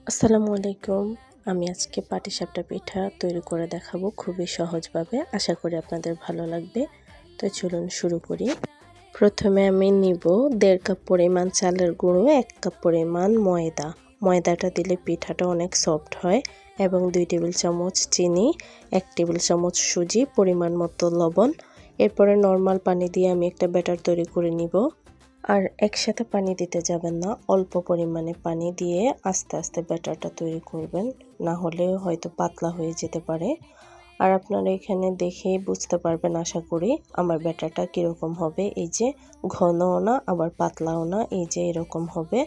আসসালামু আলাইকুম। আমি আজকে পাটিসাপটা পিঠা তৈরি করে দেখাবো খুবই সহজভাবে। আশা করি আপনাদের ভালো লাগবে। তো চলুন শুরু করি। প্রথমে আমি নিব 1.5 কাপ পরিমাণ চালের গুঁড়ো, 1 কাপ পরিমাণ ময়দা। ময়দাটা দিলে পিঠাটা অনেক সফট হয় এবং 2 টেবিল চামচ চিনি, 1 টেবিল চামচ সুজি, পরিমাণ মতো লবণ। এরপরে নরমাল পানি দিয়ে আমি একটা ব্যাটার তৈরি করে নিব। আর একসাথে পানি দিতে যাবেন না, অল্প পরিমাণে পানি দিয়ে আস্তে আস্তে ব্যাটারটা তৈরি করবেন, না হলে হয়তো পাতলা হয়ে যেতে পারে। আর আপনারা এখানে দেখেই বুঝতে পারবেন আশা করি আমার ব্যাটারটা কীরকম হবে। এই যে ঘনও না আবার পাতলাও না, এই যে এরকম হবে।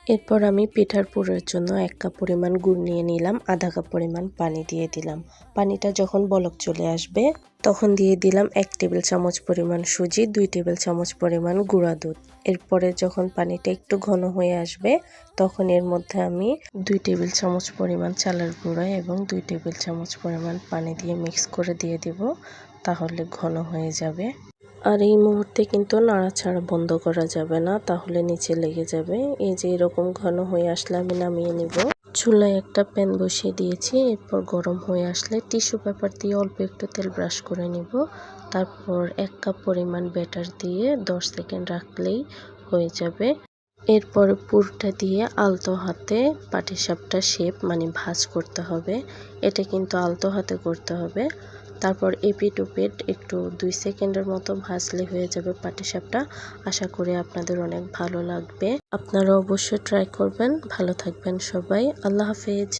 এরপর আমি পিঠার পুরের জন্য 1 কাপ পরিমাণ গুড় নিয়ে নিলাম, আধা কাপ পরিমাণ পানি দিয়ে দিলাম। পানিটা যখন বলক চলে আসবে তখন দিয়ে দিলাম 1 টেবিল চামচ পরিমাণ সুজি, 2 টেবিল চামচ পরিমাণ গুঁড়া দুধ। এরপরে যখন পানিটা একটু ঘন হয়ে আসবে তখন এর মধ্যে আমি 2 টেবিল চামচ পরিমাণ চালের গুঁড়া এবং 2 টেবিল চামচ পরিমাণ পানি দিয়ে মিক্স করে দিয়ে দেব, তাহলে ঘন হয়ে যাবে। আর এই মুহূর্তে কিন্তু নাড়াচাড়া বন্ধ করা যাবে না, তাহলে নিচে লেগে যাবে। এই যে এরকম ঘন হয়ে আসলে আমি নামিয়ে নিব। চুলায় একটা প্যান বসিয়ে দিয়েছি। এরপর গরম হয়ে আসলে টিস্যু পেপার দিয়ে অল্প একটু তেল ব্রাশ করে নিব। তারপর 1 কাপ পরিমাণ ব্যাটার দিয়ে 10 সেকেন্ড রাখলেই হয়ে যাবে। এরপর পুরটা দিয়ে আলতো হাতে পাটিসাপটা শেপ মানে ভাঁজ করতে হবে। এটা কিন্তু আলতো হাতে করতে হবে। তারপর এপিট ওপিট একটু 2 সেকেন্ডের মতো ভাজলে হয়ে যাবে পাটিসাপটা। আশা করি আপনাদের অনেক ভালো লাগবে। আপনারা অবশ্যই ট্রাই করবেন। ভালো থাকবেন সবাই। আল্লাহ হাফেজ।